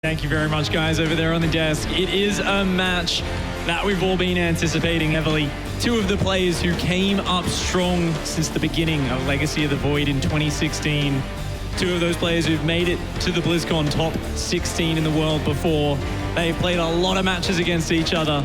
Thank you very much, guys, over there on the desk. It is a match that we've all been anticipating heavily. Two of the players who came up strong since the beginning of Legacy of the Void in 2016. Two of those players who've made it to the BlizzCon top 16 in the world before. They've played a lot of matches against each other.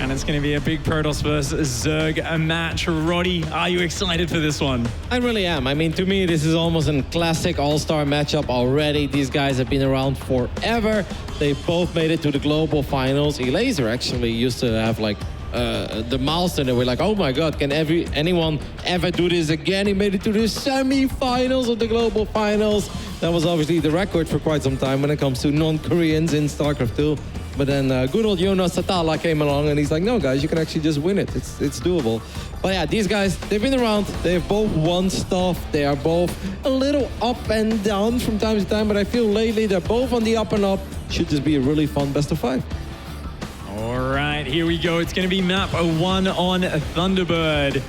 And it's going to be a big Protoss versus Zerg match. Roddy, are you excited for this one? I really am. I mean, to me, this is almost a classic all-star matchup already. These guys have been around forever. They both made it to the global finals. Elazer actually used to have like the milestone. And we're like, oh my God, can anyone ever do this again? He made it to the semi-finals of the global finals. That was obviously the record for quite some time when it comes to non-Koreans in StarCraft 2. But then good old Jonas Satala came along and he's like, no, guys, you can actually just win it. It's doable. But yeah, these guys, they've been around. They've both won stuff. They are both a little up and down from time to time. But I feel lately they're both on the up and up. Should just be a really fun best of 5. All right, here we go. It's going to be map 1 on Thunderbird.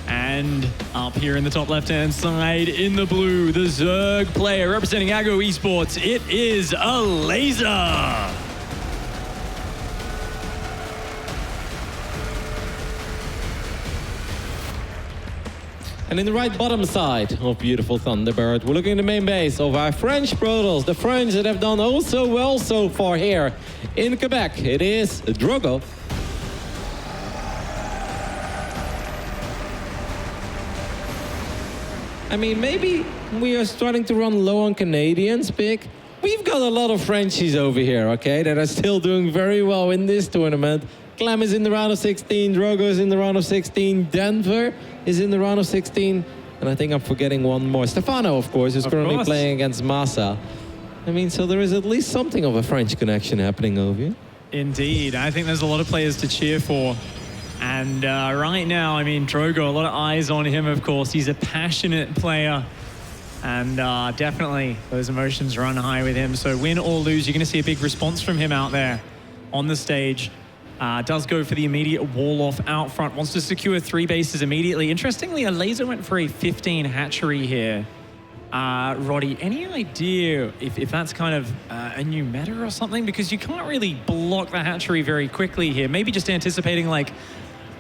And up here in the top left-hand side, in the blue, the Zerg player representing Aggo Esports. It is Elazer. And in the right bottom side of beautiful Thunderbird, we're looking at the main base of our French Protoss, the French that have done oh so well so far here in Quebec. It is Drogo. I mean, maybe we are starting to run low on Canadians, Pick. We've got a lot of Frenchies over here, okay, that are still doing very well in this tournament. Clem is in the round of 16, Drogo is in the round of 16, Denver is in the round of 16, and I think I'm forgetting one more. Stefano, of course, is currently playing against Massa. I mean, so there is at least something of a French connection happening over here. Indeed. I think there's a lot of players to cheer for. And right now, I mean, Drogo, a lot of eyes on him, of course. He's a passionate player. And definitely those emotions run high with him. So win or lose, you're going to see a big response from him out there on the stage. Does go for the immediate wall off out front. Wants to secure 3 bases immediately. Interestingly, Elazer went for a 15 hatchery here. Roddy, any idea if that's kind of a new meta or something? Because you can't really block the hatchery very quickly here. Maybe just anticipating like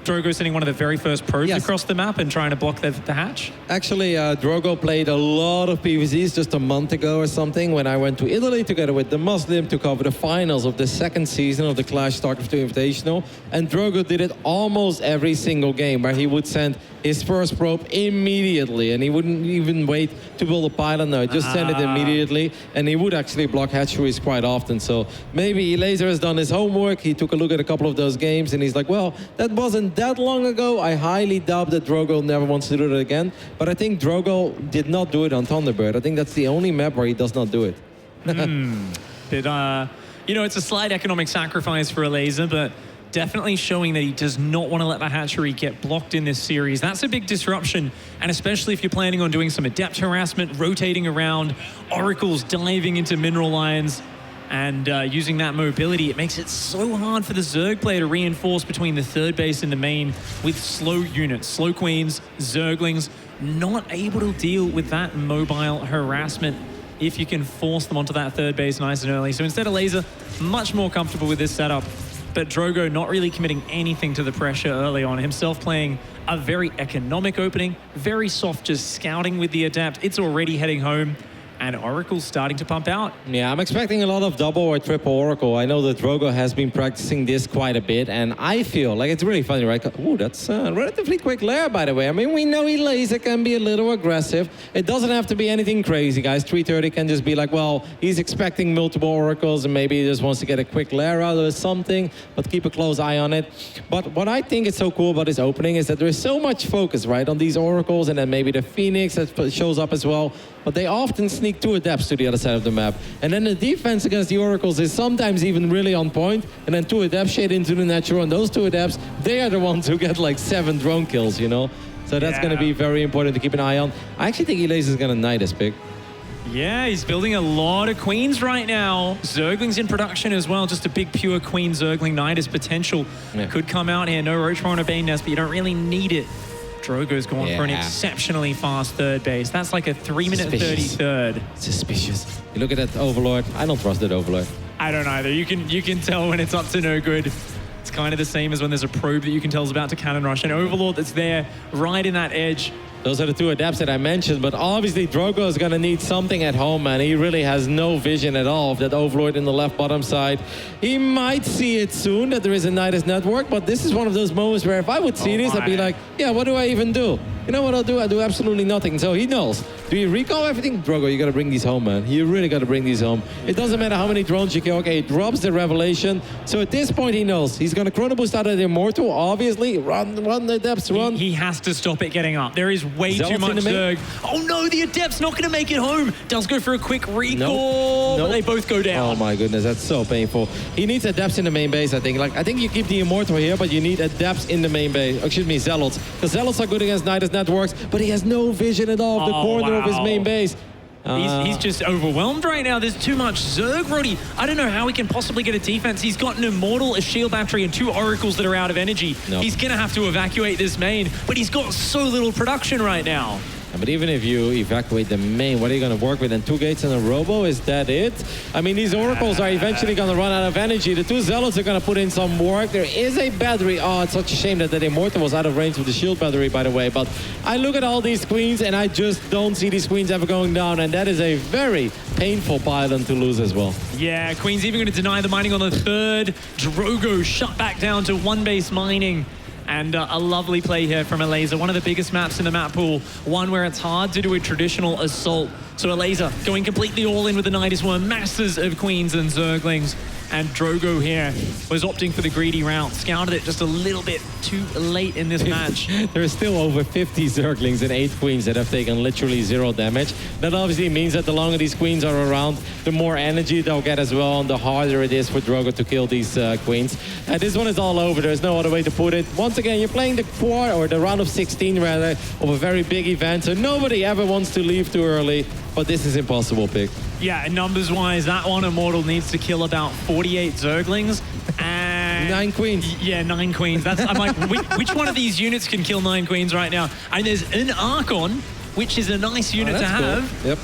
Drogo sending one of the very first probes across the map and trying to block the hatch? Actually, Drogo played a lot of PvZs just a month ago or something when I went to Italy together with the Muslim to cover the finals of the 2nd season of the Clash StarCraft 2 Invitational. And Drogo did it almost every single game where he would send his first probe immediately and he wouldn't even wait to build a pylon. No, just send it immediately, and he would actually block hatcheries quite often. So maybe Elazer has done his homework. He took a look at a couple of those games and he's like, well, that wasn't that long ago. I highly doubt that Drogo never wants to do that again. But I think Drogo did not do it on Thunderbird. I think that's the only map where he does not do it. You know, it's a slight economic sacrifice for Elazer, but definitely showing that he does not want to let the hatchery get blocked in this series. That's a big disruption, and especially if you're planning on doing some adept harassment, rotating around, oracles diving into mineral lines, and using that mobility, it makes it so hard for the Zerg player to reinforce between the 3rd base and the main with slow units, slow queens, Zerglings, not able to deal with that mobile harassment if you can force them onto that 3rd base nice and early. So instead, Elazer much more comfortable with this setup. But Drogo not really committing anything to the pressure early on. Himself playing a very economic opening, very soft, just scouting with the Adept. It's already heading home, and Oracle's starting to pump out. Yeah, I'm expecting a lot of double or triple Oracle. I know that Drogo has been practicing this quite a bit, and I feel like it's really funny, right? Ooh, that's a relatively quick lair, by the way. I mean, we know Elazer can be a little aggressive. It doesn't have to be anything crazy, guys. 330 can just be like, well, he's expecting multiple Oracles, and maybe he just wants to get a quick lair out of something, but keep a close eye on it. But what I think is so cool about this opening is that there's so much focus, right, on these Oracles, and then maybe the Phoenix that shows up as well. But they often sneak 2 Adepts to the other side of the map. And then the defense against the Oracles is sometimes even really on point. And then 2 Adepts shade into the natural. And those 2 Adepts, they are the ones who get like 7 drone kills, you know? So that's going to be very important to keep an eye on. I actually think Elazer is going to knight this pick. Yeah, he's building a lot of queens right now. Zerglings in production as well. Just a big pure queen Zergling Nidus potential could come out here. No Roach on a Bane Nest, but you don't really need it. Drogo's gone for an exceptionally fast 3rd base. That's like a 3-minute 30 3rd. Suspicious. You look at that Overlord. I don't trust that Overlord. I don't either. You can tell when it's up to no good. It's kind of the same as when there's a probe that you can tell is about to cannon rush. An Overlord that's there right in that edge. Those are the two adepts that I mentioned, but obviously Drogo is going to need something at home, man. He really has no vision at all of that Overlord in the left bottom side. He might see it soon that there is a Nidus network, but this is one of those moments where if I would see this, I'd be like, yeah, what do I even do? You know what I'll do? I'll do absolutely nothing. So he knows. Do you recall everything? Drogo, you got to bring these home, man. You really got to bring these home. It doesn't matter how many drones you kill. Okay, it drops the Revelation. So at this point, he knows. He's going to Chrono Boost out of the Immortal, obviously. Run the Adepts, run. He has to stop it getting up. There is way Zealots too much Zerg. Oh no, the Adept's not going to make it home. Does go for a quick recall, but they both go down. Oh my goodness, that's so painful. He needs Adepts in the main base, I think. I think you keep the Immortal here, but you need Adepts in the main base. Excuse me, Zealots. Because Zealots are good against Nidus networks, but he has no vision at all of the corner of his main base. He's just overwhelmed right now. There's too much Zerg, Roddy. I don't know how he can possibly get a defense. He's got an Immortal, a Shield Battery, and 2 Oracles that are out of energy. Nope. He's going to have to evacuate this main, but he's got so little production right now. But even if you evacuate the main, what are you going to work with? And 2 gates and a Robo, is that it? I mean, these Oracles are eventually going to run out of energy. The 2 Zealots are going to put in some work. There is a battery. Oh, it's such a shame that the Immortal was out of range with the shield battery, by the way. But I look at all these queens, and I just don't see these queens ever going down. And that is a very painful pylon to lose as well. Yeah, Queen's even going to deny the mining on the 3rd. Drogo shut back down to 1 base mining. And a lovely play here from Elazer. One of the biggest maps in the map pool. One where it's hard to do a traditional assault. So Elazer going completely all in with the Nidus Worm. Masses of Queens and Zerglings. And Drogo here was opting for the greedy route. Scouted it just a little bit too late in this match. There are still over 50 Zerglings and 8 Queens that have taken literally 0 damage. That obviously means that the longer these Queens are around, the more energy they'll get as well, and the harder it is for Drogo to kill these Queens. And this one is all over. There's no other way to put it. Once again, you're playing the round of 16 rather, of a very big event, so nobody ever wants to leave too early. But this is impossible, Pick. Yeah, and numbers-wise, that one Immortal needs to kill about 48 Zerglings and 9 Queens. Yeah, 9 Queens. I'm like, which one of these units can kill 9 Queens right now? And there's an Archon, which is a nice unit to have. Cool. Yep.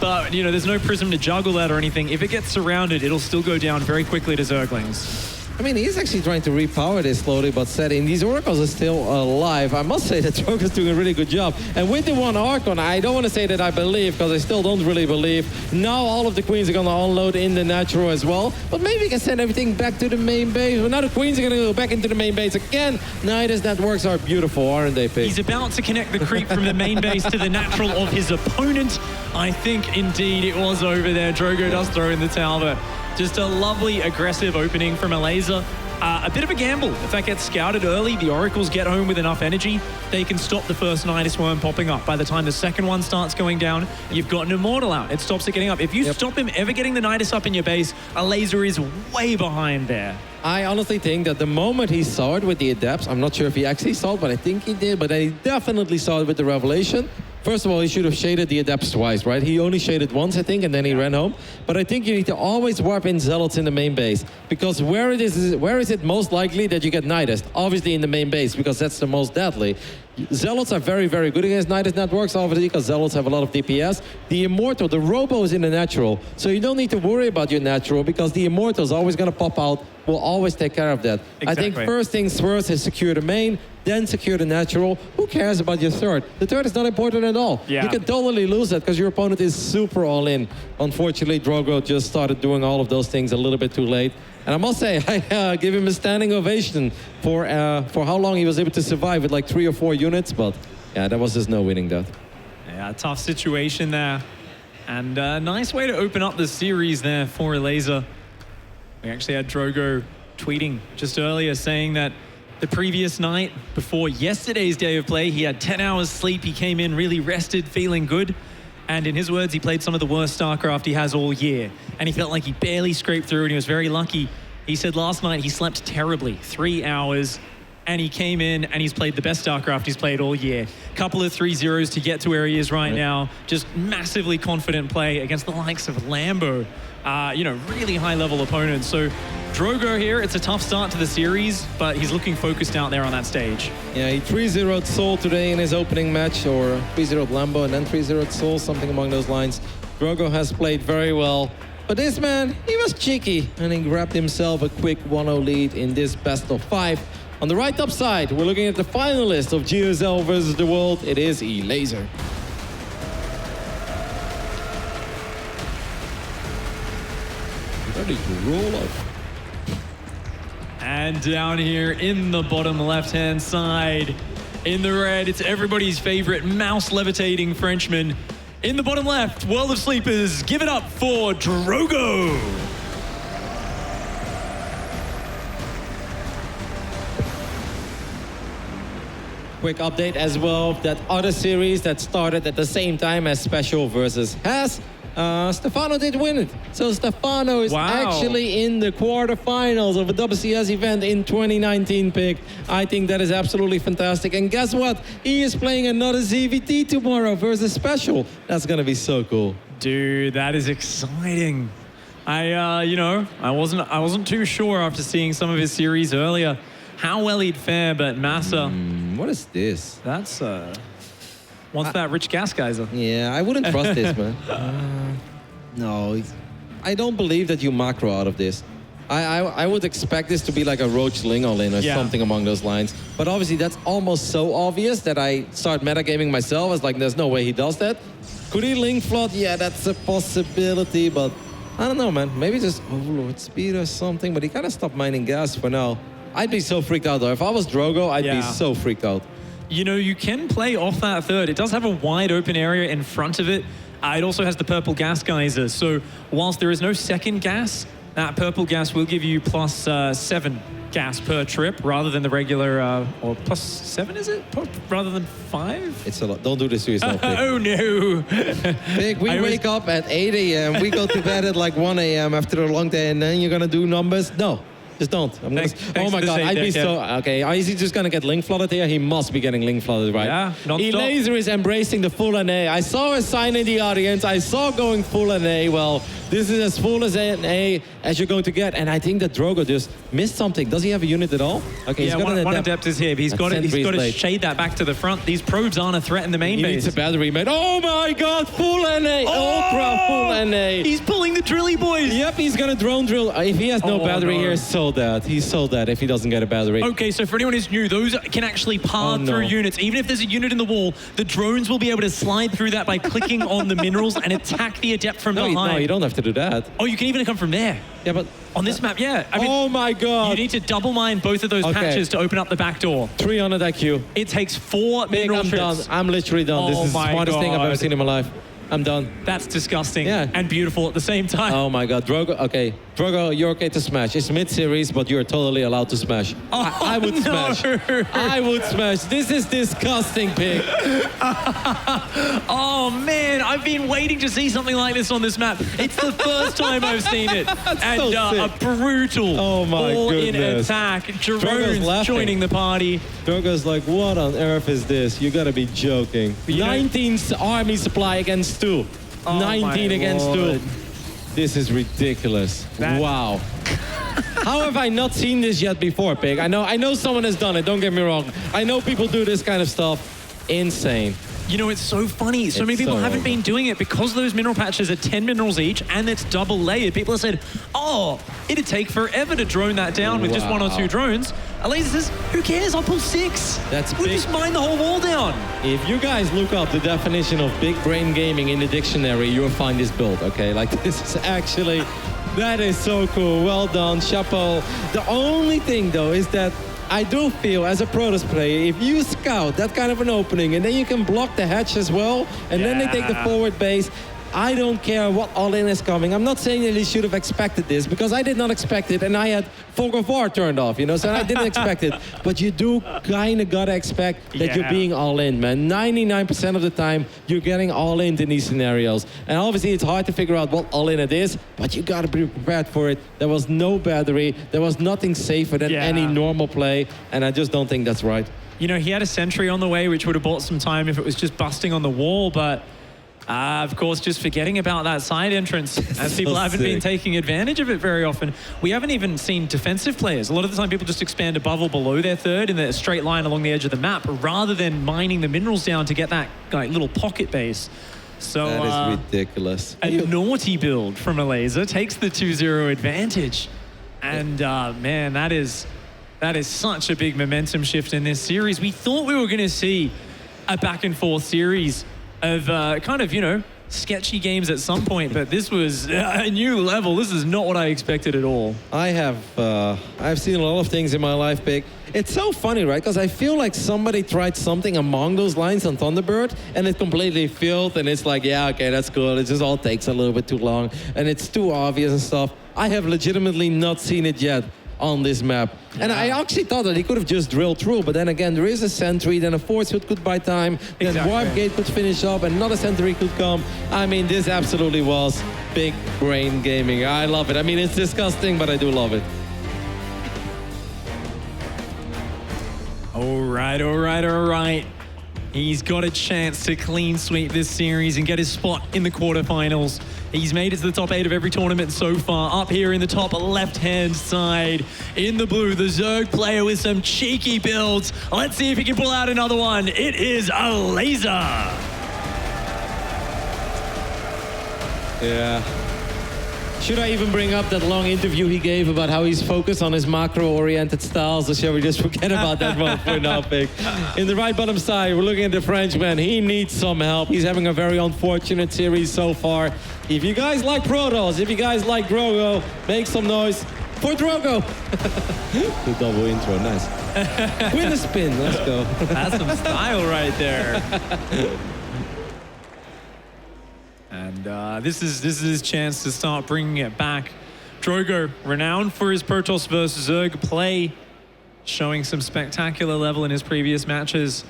But, you know, there's no Prism to juggle that or anything. If it gets surrounded, it'll still go down very quickly to Zerglings. I mean, he's actually trying to repower this slowly but steady. These Oracles are still alive. I must say that Drogo's doing a really good job. And with the 1 Archon, I don't want to say that I believe, because I still don't really believe. Now all of the Queens are going to unload in the natural as well. But maybe we can send everything back to the main base. Well, now the Queens are going to go back into the main base again. Nidus networks are beautiful, aren't they, Pig? He's about to connect the creep from the main base to the natural of his opponent. I think, indeed, it was over there. Drogo does throw in the towel, but just a lovely, aggressive opening from Elazer. A bit of a gamble. If that gets scouted early, the Oracles get home with enough energy, they can stop the first Nidus Worm popping up. By the time the second one starts going down, you've got an Immortal out. It stops it getting up. If you stop him ever getting the Nidus up in your base, Elazer is way behind there. I honestly think that the moment he saw it with the Adepts, I'm not sure if he actually saw it, but I think he did, but he definitely saw it with the Revelation. First of all, he should have shaded the Adepts twice, right? He only shaded once, I think, and then he ran home. But I think you need to always warp in Zealots in the main base. Because where is it most likely that you get Nidus? Obviously in the main base, because that's the most deadly. Zealots are very, very good against Nidus networks, obviously, because Zealots have a lot of DPS. The Immortal, the Robo is in the natural. So you don't need to worry about your natural, because the Immortal is always going to pop out. We'll always take care of that. Exactly. I think first things first is secure the main, then secure the natural. Who cares about your third? The third is not important at all. Yeah. You can totally lose that because your opponent is super all in. Unfortunately, Drogo just started doing all of those things a little bit too late. And I must say, I give him a standing ovation for how long he was able to survive with like 3 or 4 units. But yeah, that was just no winning that. Yeah, tough situation there. And a nice way to open up the series there for Elazer. We actually had Drogo tweeting just earlier saying that the previous night, before yesterday's day of play, he had 10 hours sleep. He came in really rested, feeling good. And in his words, he played some of the worst StarCraft he has all year. And he felt like he barely scraped through, and he was very lucky. He said last night he slept terribly, 3 hours. And he came in and he's played the best StarCraft he's played all year. Couple of 3-0s to get to where he is right now. Just massively confident play against the likes of Lambo. Really high-level opponents. So Drogo here, it's a tough start to the series, but he's looking focused out there on that stage. Yeah, he 3-0'd Soul today in his opening match, or 3-0'd Lambo and then 3-0'd Soul, something along those lines. Drogo has played very well. But this man, he was cheeky, and he grabbed himself a quick 1-0 lead in this best of 5. On the right top side, we're looking at the finalist of GSL versus the world. It is Elazer. Ready to roll up. And down here in the bottom left-hand side, in the red, it's everybody's favorite mouse levitating Frenchman. In the bottom left, World of Sleepers, give it up for Drogo. Quick update as well, that other series that started at the same time as Special versus Has, Stefano did win it. So Stefano is actually in the quarterfinals of a WCS event in 2019 pick. I think that is absolutely fantastic. And guess what? He is playing another ZvP tomorrow versus Special. That's gonna be so cool. Dude, that is exciting. I wasn't too sure after seeing some of his series earlier how well he'd fare, but Massa. What is this? That's what's that rich gas geyser? Yeah, I wouldn't trust this, man. No, I don't believe that you macro out of this. I would expect this to be like a Roach Ling all-in or something along those lines. But obviously that's almost so obvious that I start metagaming myself. It's like, there's no way he does that. Could he Ling flood? Yeah, that's a possibility, but I don't know, man. Maybe just Overlord Speed or something, but he kind of stopped mining gas for now. I'd be so freaked out, though. If I was Drogo, I'd be so freaked out. You know, you can play off that third. It does have a wide open area in front of it. It also has the purple gas geyser. So whilst there is no second gas, that purple gas will give you plus 7 gas per trip rather than the regular, or plus 7, is it? Rather than 5? It's a lot. Don't do this to yourself, Vic. Oh, no. Vic, we wake up at 8 a.m. We go to bed at like 1 a.m. after a long day, and then you're going to do numbers? No. Just don't. Oh my God, I'd be so... Okay, is he just going to get link flooded here? He must be getting link flooded, right? Yeah, non-stop. Elazer is embracing the full NA. I saw a sign in the audience. I saw going full NA. Well, this is as full as NA as you're going to get. And I think that Drogo just missed something. Does he have a unit at all? Okay, yeah, one adept is here. But he's got to shade that back to the front. These probes aren't a threat in the main base. He needs a battery, mate. Oh my God, full NA. Ultra full NA. He's pulling the drilly boys. Yep, he's going to drone drill. If he has no battery here, so dead. He's so dead if he doesn't get a battery. Okay, so for anyone who's new, those can actually par through units. Even if there's a unit in the wall, the drones will be able to slide through that by clicking on the minerals and attack the adept from behind. No, you don't have to do that. Oh, you can even come from there. Yeah, but... On this map, yeah. I mean, oh my God. You need to double mine both of those patches to open up the back door. 300 IQ. It takes 4 mineral trips. Done. I'm literally done. This is the smartest thing I've ever seen in my life. I'm done. That's disgusting and beautiful at the same time. Oh my God, Drogo, okay. Drogo, you're okay to smash. It's mid-series, but you're totally allowed to smash. I would smash. I would smash. This is disgusting, pig. Oh man, I've been waiting to see something like this on this map. It's the first time I've seen it. And a brutal all-in attack. Drones joining the party. Drogo's like, what on earth is this? You gotta be joking. 19 army supply against 2. 19 against 2. This is ridiculous. Wow. How have I not seen this yet before, Pig? I know someone has done it, don't get me wrong. I know people do this kind of stuff. Insane. You know, it's so funny. So many people haven't been doing it because those mineral patches are 10 minerals each and it's double layered. People have said, oh, it'd take forever to drone that down with just 1 or 2 drones. Elazer says, who cares? I'll pull 6. We'll just mine the whole wall down. If you guys look up the definition of big brain gaming in the dictionary, you'll find this build, okay? Like, this is actually, that is so cool. Well done, chapeau. The only thing, though, is that I do feel, as a Protoss player, if you scout that kind of an opening and then you can block the hatch as well, and then they take the forward base, I don't care what all-in is coming. I'm not saying that he should have expected this, because I did not expect it, and I had Fog of War turned off, you know, so I didn't expect it. But you do kind of got to expect that you're being all-in, man. 99% of the time, you're getting all-in in these scenarios. And obviously, it's hard to figure out what all-in it is, but you got to be prepared for it. There was no battery. There was nothing safer than any normal play, and I just don't think that's right. You know, he had a sentry on the way, which would have bought some time if it was just busting on the wall, but... of course, just forgetting about that side entrance, as people haven't been taking advantage of it very often. We haven't even seen defensive players. A lot of the time, people just expand above or below their third in a straight line along the edge of the map, rather than mining the minerals down to get that little pocket base. So That is ridiculous. a naughty build from Elazer takes the 2-0 advantage. And man, that is such a big momentum shift in this series. We thought we were going to see a back and forth series of kind of, you know, sketchy games at some point, but this was a new level. This is not what I expected at all. I've seen a lot of things in my life, Big. It's so funny, right? Because I feel like somebody tried something along those lines on Thunderbird, and it completely failed, and it's like, yeah, okay, that's cool. It just all takes a little bit too long, and it's too obvious and stuff. I have legitimately not seen it yet on this map. And I actually thought that he could have just drilled through, but then again, there is a sentry, then a force hood could buy time, then Warp Gate could finish up, and another sentry could come. I mean, this absolutely was big brain gaming. I love it. I mean, it's disgusting, but I do love it. All right. He's got a chance to clean sweep this series and get his spot in the quarterfinals. He's made it to the top 8 of every tournament so far. Up here in the top left-hand side, in the blue, the Zerg player with some cheeky builds. Let's see if he can pull out another one. It is Elazer. Yeah. Should I even bring up that long interview he gave about how he's focused on his macro-oriented styles, or shall we just forget about that one for now, Pick? In the right bottom side, we're looking at the Frenchman. He needs some help. He's having a very unfortunate series so far. If you guys like Protoss, if you guys like Drogo, make some noise for Drogo. The double intro, nice. With a spin, let's go. That's some style right there. And this is his chance to start bringing it back. Drogo, renowned for his Protoss versus Zerg play, showing some spectacular level in his previous matches,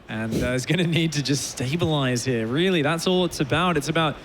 and is going to need to just stabilize here. Really, that's all it's about. It's about,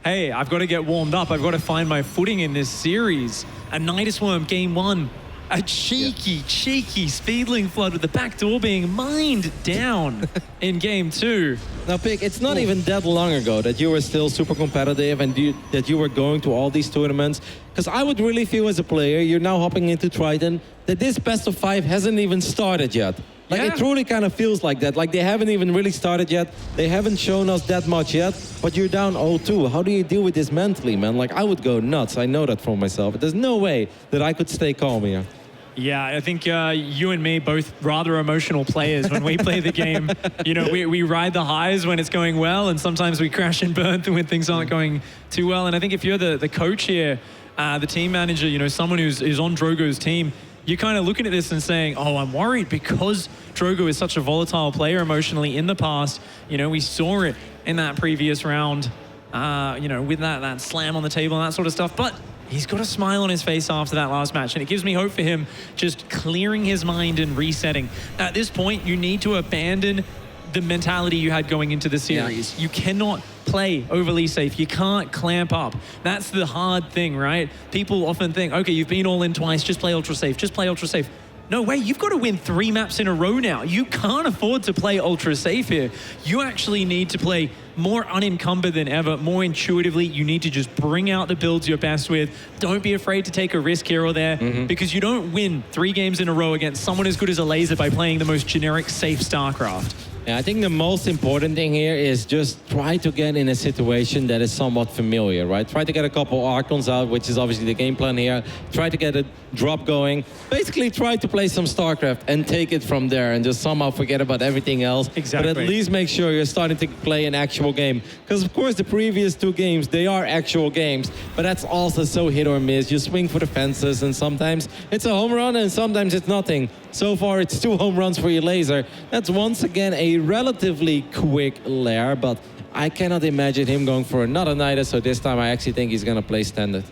hey, I've got to get warmed up. I've got to find my footing in this series. A Nidus Worm, game 1. A cheeky Speedling Flood with the back door being mined down in game 2. Now, Pick, it's not even that long ago that you were still super competitive and that you were going to all these tournaments. Because I would really feel as a player, you're now hopping into Triton, that this best of 5 hasn't even started yet. Like, it truly kind of feels like that. Like, they haven't even really started yet. They haven't shown us that much yet, but you're down 0-2. How do you deal with this mentally, man? Like, I would go nuts. I know that for myself. There's no way that I could stay calm here. Yeah, I think you and me both rather emotional players when we play the game. You know, we ride the highs when it's going well, and sometimes we crash and burn when things aren't going too well. And I think if you're the coach here, the team manager, you know, someone who's on Drogo's team, you're kind of looking at this and saying, oh, I'm worried because Drogo is such a volatile player emotionally in the past. You know, we saw it in that previous round, you know, with that slam on the table and that sort of stuff. But he's got a smile on his face after that last match, and it gives me hope for him just clearing his mind and resetting. At this point, you need to abandon the mentality you had going into the series. You cannot play overly safe. You can't clamp up. That's the hard thing, right? People often think, okay, you've been all in twice, just play ultra safe, just play ultra safe. No way, you've got to win 3 maps in a row now. You can't afford to play ultra safe here. You actually need to play more unencumbered than ever, more intuitively. You need to just bring out the builds you're best with. Don't be afraid to take a risk here or there, because you don't win 3 games in a row against someone as good as Elazer by playing the most generic, safe StarCraft. Yeah, I think the most important thing here is just try to get in a situation that is somewhat familiar, right? Try to get a couple Archons out, which is obviously the game plan here. Try to get a drop going. Basically, try to play some StarCraft and take it from there and just somehow forget about everything else. Exactly. But at least make sure you're starting to play an actual game. Because, of course, the previous 2 games, they are actual games, but that's also so hit or miss. You swing for the fences, and sometimes it's a home run, and sometimes it's nothing. So far, it's 2 home runs for Elazer. That's once again a relatively quick lair, but I cannot imagine him going for another Nidus, so this time I actually think he's going to play standard.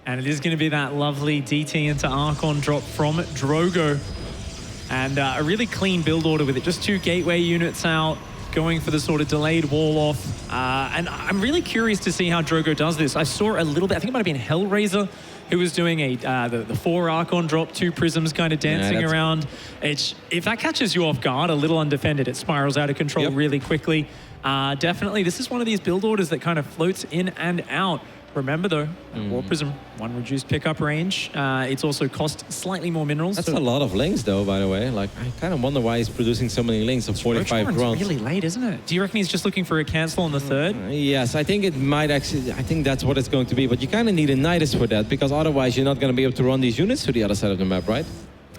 And it is going to be that lovely DT into Archon drop from Drogo. And a really clean build order with it. Just 2 gateway units out, going for the sort of delayed wall off. And I'm really curious to see how Drogo does this. I saw a little bit, I think it might have been Hellraiser, who was doing the 4 Archon drop, 2 prisms kind of dancing around. If that catches you off guard, a little undefended, it spirals out of control really quickly. Definitely, this is one of these build orders that kind of floats in and out. Remember though, Warp Prism, 1 reduced pickup range. It's also cost slightly more minerals. That's a lot of links though, by the way. Like, I kind of wonder why he's producing so many links of 45 Roach drones. really late, isn't it? Do you reckon he's just looking for a cancel on the third? Yes, I think it might actually, I think that's what it's going to be. But you kind of need a Nidus for that, because otherwise you're not going to be able to run these units to the other side of the map, right?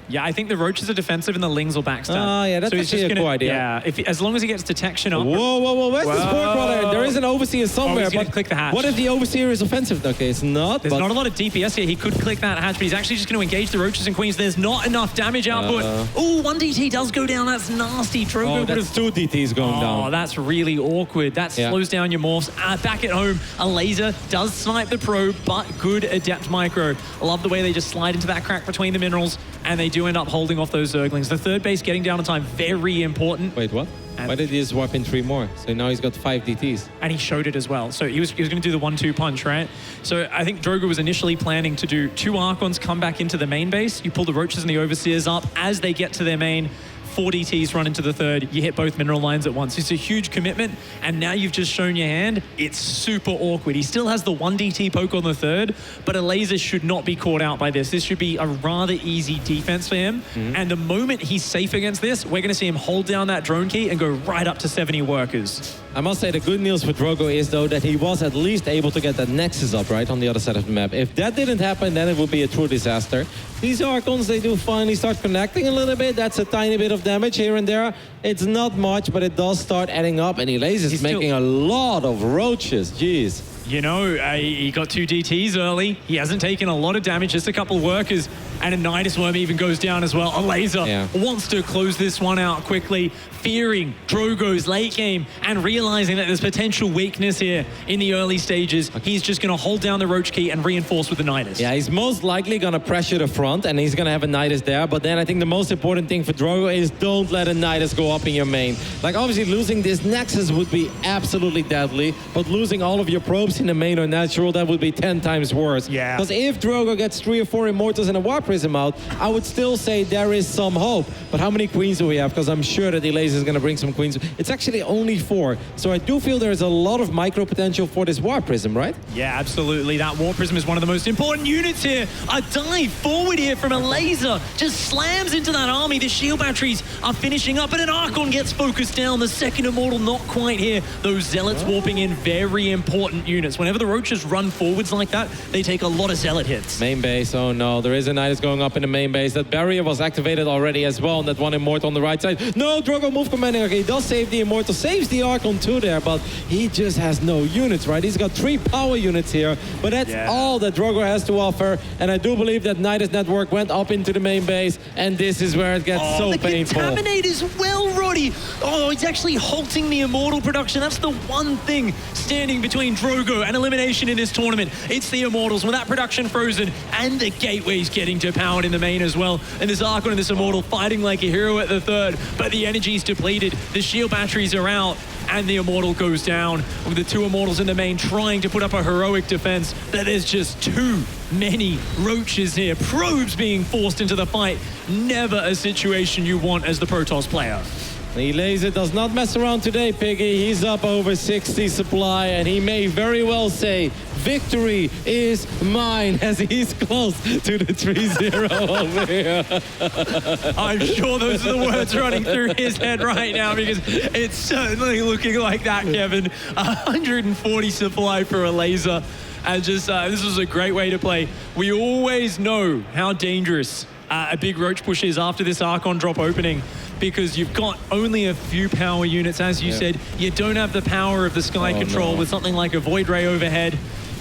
Yeah, I think the Roaches are defensive and the Lings will backstab. Oh, yeah, that's he's actually a cool idea. Yeah, as long as he gets detection up. Whoa, where's the Sport Runner? There is an Overseer somewhere. He's gonna but click the hatch. What if the Overseer is offensive? Okay, it's not. There's not a lot of DPS here. He could click that hatch, but he's actually just going to engage the Roaches and Queens. There's not enough damage output. Oh, 1 DT does go down. That's nasty. Drogo would that's have... 2 DTs going down. Oh, that's really awkward. That slows down your morphs. Back at home, Elazer does snipe the probe, but good Adept Micro. I love the way they just slide into that crack between the minerals, and they do end up holding off those Zerglings. The third base getting down on time, very important. Wait, what? Why did he just wipe in 3 more? So now he's got 5 DTs. And he showed it as well. So he was going to do the 1-2 punch, right? So I think Drogo was initially planning to do 2 Archons come back into the main base. You pull the Roaches and the Overseers up as they get to their main. 4 DTs run into the third, you hit both mineral lines at once. It's a huge commitment, and now you've just shown your hand. It's super awkward. He still has the 1 DT poke on the third, but Elazer should not be caught out by this. This should be a rather easy defense for him, and the moment he's safe against this, we're going to see him hold down that drone key and go right up to 70 workers. I must say the good news for Drogo is, though, that he was at least able to get that Nexus up, right, on the other side of the map. If that didn't happen, then it would be a true disaster. These Archons, they do finally start connecting a little bit. That's a tiny bit of damage here and there. It's not much, but it does start adding up, and Elazer is making a lot of Roaches. Jeez. You know, he got 2 DTs early. He hasn't taken a lot of damage, just a couple workers. And a Nidus Worm even goes down as well. Elazer wants to close this one out quickly, fearing Drogo's late game and realizing that there's potential weakness here in the early stages. He's just going to hold down the Roach key and reinforce with the Nidus. Yeah, he's most likely going to pressure the front, and he's going to have a Nidus there. But then I think the most important thing for Drogo is don't let a Nidus go up in your main. Like, obviously, losing this Nexus would be absolutely deadly, but losing all of your probes in the main or natural, that would be 10 times worse. Yeah. Because if Drogo gets 3 or 4 Immortals and a Warp Prism out, I would still say there is some hope. But how many Queens do we have? Because I'm sure that Elazer is going to bring some Queens. It's actually only 4. So I do feel there's a lot of micro potential for this Warp Prism, right? Yeah, absolutely. That Warp Prism is one of the most important units here. A dive forward here from Elazer. Just slams into that army. The shield batteries are finishing up, but an Archon gets focused down. The second Immortal not quite here. Those Zealots warping in, very important units. Whenever the Roaches run forwards like that, they take a lot of Zealot hits. Main base, oh no, there is a Nidus going up in the main base. That barrier was activated already as well, and that 1 Immortal on the right side. No, Drogo move commanding. Okay, he does save the Immortal, saves the Archon too there, but he just has no units, right? He's got 3 power units here, but that's all that Drogo has to offer, and I do believe that Nidus network went up into the main base, and this is where it gets so painful. The Contaminate as well, Roddy. Oh, it's actually halting the Immortal production. That's the one thing standing between Drogo and elimination in this tournament. It's the Immortals with that production frozen, and the Gateways getting depowered in the main as well. And this Archon and this Immortal fighting like a hero at the third, but the energy's depleted. The shield batteries are out, and the Immortal goes down with the 2 Immortals in the main trying to put up a heroic defense. But there's just too many Roaches here. Probes being forced into the fight. Never a situation you want as the Protoss player. Elazer does not mess around today, Piggy. He's up over 60 supply, and he may very well say, victory is mine, as he's close to the 3-0 over here. I'm sure those are the words running through his head right now, because it's certainly looking like that, Kevin. 140 supply for Elazer. And just, this was a great way to play. We always know how dangerous a big Roach push is after this Archon drop opening, because you've got only a few power units, as you said. You don't have the power of the Sky Control with something like a Void Ray overhead.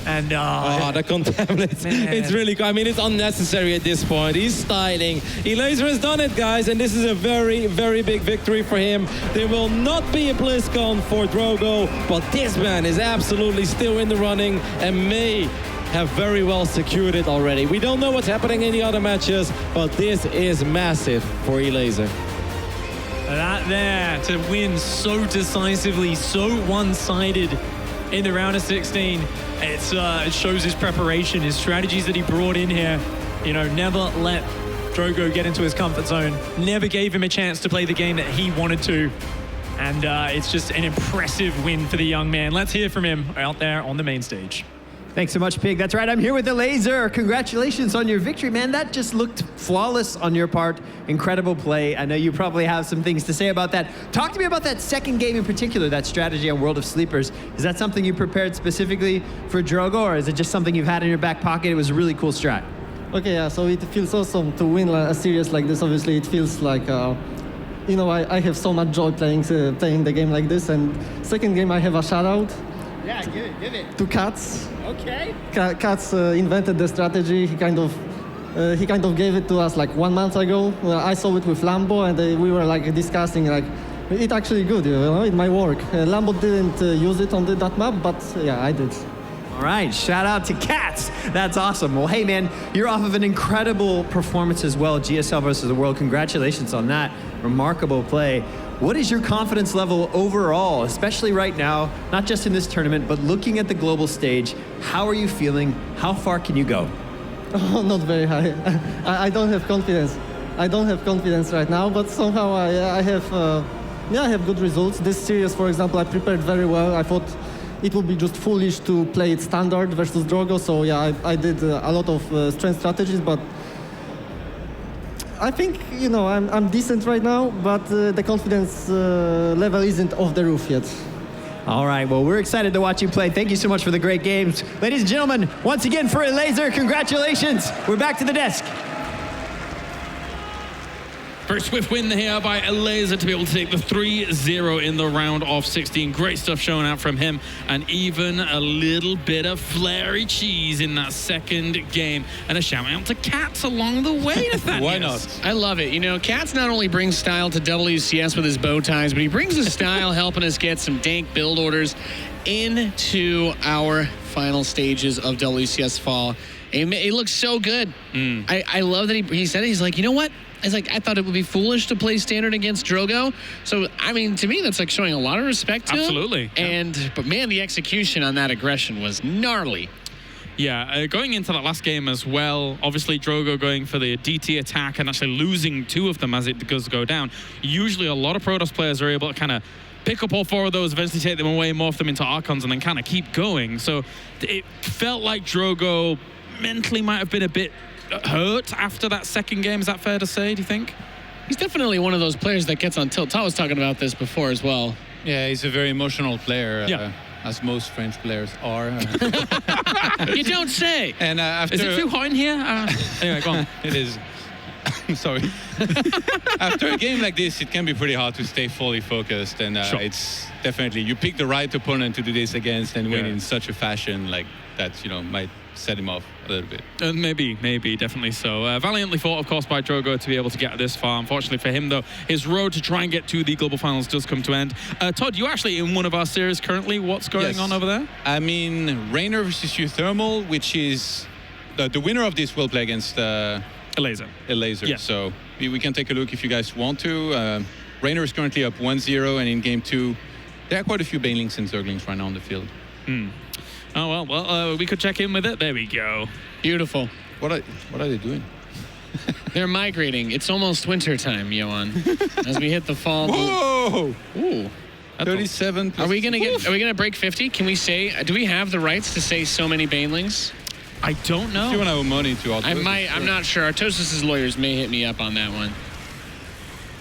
And the contaminants. It's really cool. I mean, it's unnecessary at this point. He's styling. Elazer has done it, guys, and this is a very, very big victory for him. There will not be a BlizzCon for Drogo, but this man is absolutely still in the running and may have very well secured it already. We don't know what's happening in the other matches, but this is massive for Elazer. That there to win so decisively, so one-sided in the round of 16. It shows his preparation, his strategies that he brought in here. You know, never let Drogo get into his comfort zone. Never gave him a chance to play the game that he wanted to. And it's just an impressive win for the young man. Let's hear from him out there on the main stage. Thanks so much, Pig. That's right, I'm here with Elazer. Congratulations on your victory, man. That just looked flawless on your part. Incredible play. I know you probably have some things to say about that. Talk to me about that second game in particular, that strategy on World of Sleepers. Is that something you prepared specifically for Drogo, or is it just something you've had in your back pocket? It was a really cool strat. Okay, yeah, so it feels awesome to win a series like this. Obviously, it feels like, you know, I have so much joy playing the game like this. And second game, I have a shout out. Yeah, give it. To Katz. Okay. Katz invented the strategy. He kind of gave it to us like 1 month ago. I saw it with Lambo, and we were like discussing like, it's actually good, you know, it might work. Lambo didn't use it on that map, but yeah, I did. All right, shout out to Cats. That's awesome. Well, hey, man, you're off of an incredible performance as well. GSL versus the world. Congratulations on that remarkable play. What is your confidence level overall, especially right now, not just in this tournament, but looking at the global stage? How are you feeling? How far can you go? Oh, not very high. I don't have confidence. I don't have confidence right now, but somehow I have good results. This series, for example, I prepared very well. I thought it would be just foolish to play it standard versus Drogo, so yeah, I did a lot of strength strategies, but I think, you know, I'm decent right now, but the confidence level isn't off the roof yet. All right, well, we're excited to watch you play. Thank you so much for the great games. Ladies and gentlemen, once again for Elazer, congratulations. We're back to the desk. Very swift win here by Elazer to be able to take the 3-0 in the round of 16. Great stuff showing out from him, and even a little bit of flary cheese in that second game. And a shout out to Cats along the way, Nathaniel. Why not? I love it. You know, Cats not only brings style to WCS with his bow ties, but he brings the style helping us get some dank build orders into our final stages of WCS fall. It looks so good. I love that he said it. He's like, you know what? I thought it would be foolish to play standard against Drogo. So, I mean, to me, that's like showing a lot of respect to him. Absolutely. But man, the execution on that aggression was gnarly. Yeah, going into that last game as well, obviously Drogo going for the DT attack and actually losing 2 of them as it goes to go down. Usually a lot of Protoss players are able to kind of pick up all 4 of those, eventually take them away, morph them into Archons, and then kind of keep going. So it felt like Drogo mentally might have been a bit hurt after that second game. Is that fair to say, do you think? He's definitely one of those players that gets on tilt. Todd was talking about this before as well. Yeah, he's a very emotional player, as most French players are. You don't say. And after Is it too hot in here? Anyway, go on. It is. I'm sorry. After a game like this, it can be pretty hard to stay fully focused, and Sure. it's definitely, you pick the right opponent to do this against and win in such a fashion like that, you know, might set him off a little bit. Maybe, definitely so. Valiantly fought, of course, by Drogo to be able to get this far. Unfortunately for him, though, his road to try and get to the global finals does come to end. Todd, you actually in one of our series currently. What's going on over there? I mean, Rainer versus Thermal, which is the winner of this will play against Elazer. Yeah. So we can take a look if you guys want to. Rainer is currently up 1-0, and in game 2, there are quite a few Banelings and Zerglings right now on the field. Oh, well, we could check in with it. There we go. Beautiful. What are they doing? They're migrating. It's almost winter time, Johan. As we hit the fall. Whoa! Ooh. 37. Are we gonna break 50? Can we say? Do we have the rights to say so many Banelings? I don't know. If you want to have money to I'm not sure. Artosis' lawyers may hit me up on that one.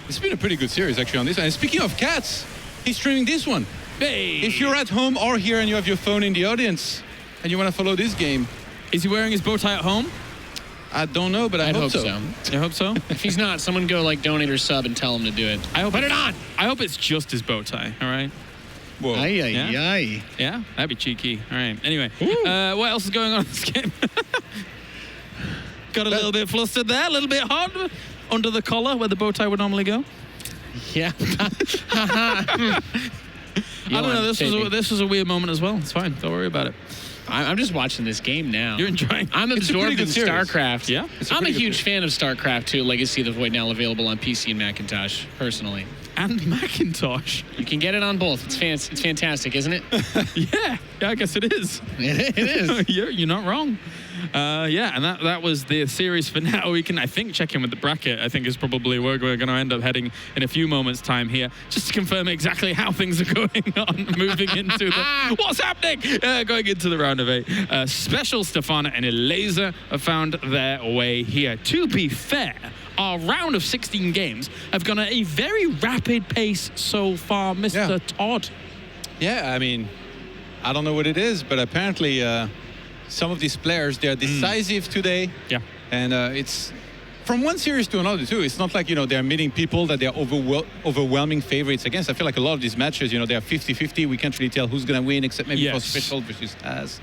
It's been a pretty good series actually on this. And speaking of Cats, he's streaming this one. Hey. If you're at home or here and you have your phone in the audience and you want to follow this game, Is he wearing his bow tie at home? I don't know, but I I'd hope so. I hope so. If he's not, someone go like donate or sub and tell him to do it. Put it on. I hope it's just his bow tie. All right. Whoa. Ay. Yeah, that'd be cheeky. All right. Anyway, what else is going on in this game? Got a little bit flustered there, a little bit hot under the collar where the bow tie would normally go. Yeah. I don't know. This was a weird moment as well. It's fine. Don't worry about it. I'm just watching this game now. You're enjoying. I'm It's a absorbed pretty in good series. StarCraft. Yeah? I'm a huge fan of StarCraft 2, Legacy of the Void, now available on PC and Macintosh, personally. And Macintosh. You can get it on both. It's fantastic, isn't it? Yeah, I guess it is. It is. You're not wrong. Yeah, and that was the series for now. We can, I think, check in with the bracket. I think is probably where we're going to end up heading in a few moments' time here, just to confirm exactly how things are going on, moving into the what's happening, going into the round of 8. Special Stefano and Elazer have found their way here. To be fair, our round of 16 games have gone at a very rapid pace so far, Mr. Todd. Yeah, I mean, I don't know what it is, but apparently some of these players, they're decisive today. Yeah. And it's from one series to another, too. It's not like, they're meeting people that they're overwhelming favorites against. I feel like a lot of these matches, they're 50-50. We can't really tell who's going to win, except maybe for Special versus Az.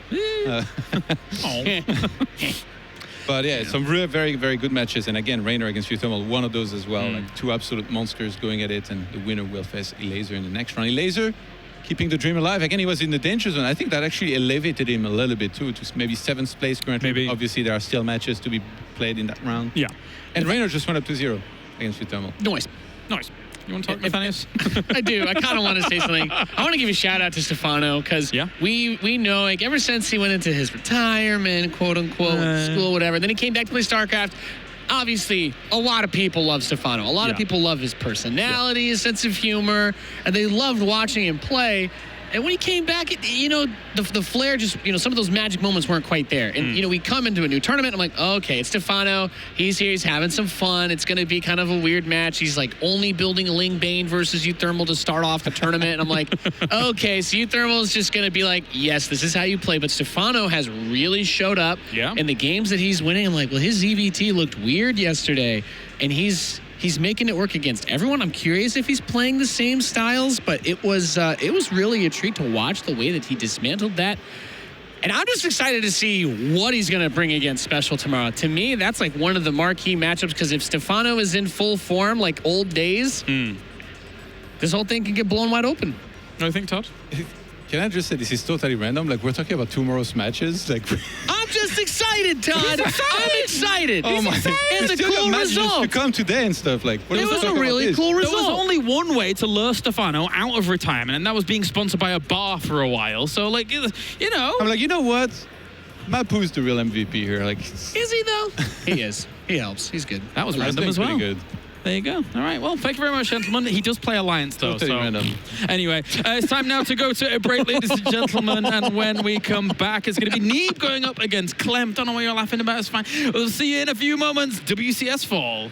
But yeah, some really very, very good matches. And again, Reynor against Uthermal, one of those as well. Like 2 absolute monsters going at it. And the winner will face Elazer in the next round. Elazer keeping the dream alive. Again, he was in the danger zone. I think that actually elevated him a little bit too, to maybe 7th place currently. Maybe. Obviously, there are still matches to be played in that round. Yeah. And Reynor just went up to 0 against Uthermal. Noise. You want to talk, Nathanius? I do. I kind of want to say something. I want to give a shout out to Stefano because we know, like, ever since he went into his retirement, quote unquote, school, whatever, then he came back to play StarCraft. Obviously, a lot of people love Stefano. A lot of people love his personality, his sense of humor, and they loved watching him play. And when he came back, the flair just, some of those magic moments weren't quite there. And, we come into a new tournament. I'm like, okay, it's Stefano. He's here. He's having some fun. It's going to be kind of a weird match. He's like only building a Ling Bane versus Uthermal to start off the tournament. And I'm like, okay, so Uthermal is just going to be like, yes, this is how you play. But Stefano has really showed up in the games that he's winning. I'm like, well, his ZvT looked weird yesterday. And he's making it work against everyone. I'm curious if he's playing the same styles, but it was really a treat to watch the way that he dismantled that. And I'm just excited to see what he's going to bring against Special tomorrow. To me, that's like one of the marquee matchups, because if Stefano is in full form like old days, this whole thing can get blown wide open. No, I think, Todd? Can I just say this is totally random? Like, we're talking about tomorrow's matches. Like, I'm just excited, Todd. I'm excited. Oh my! It's a cool result. To come today and stuff. Like, it was a really cool result. There was only one way to lure Stefano out of retirement, and that was being sponsored by a bar for a while. So, like, I'm like, you know what? Mapu's the real MVP here. Like, is he though? He is. He helps. He's good. That was random as well. Good. There you go. All right. Well, thank you very much, gentlemen. He does play Alliance, though. Totally random. Anyway, it's time now to go to a break, ladies and gentlemen. And when we come back, it's going to be Neeb going up against Clem. Don't know what you're laughing about. It's fine. We'll see you in a few moments. WCS Fall.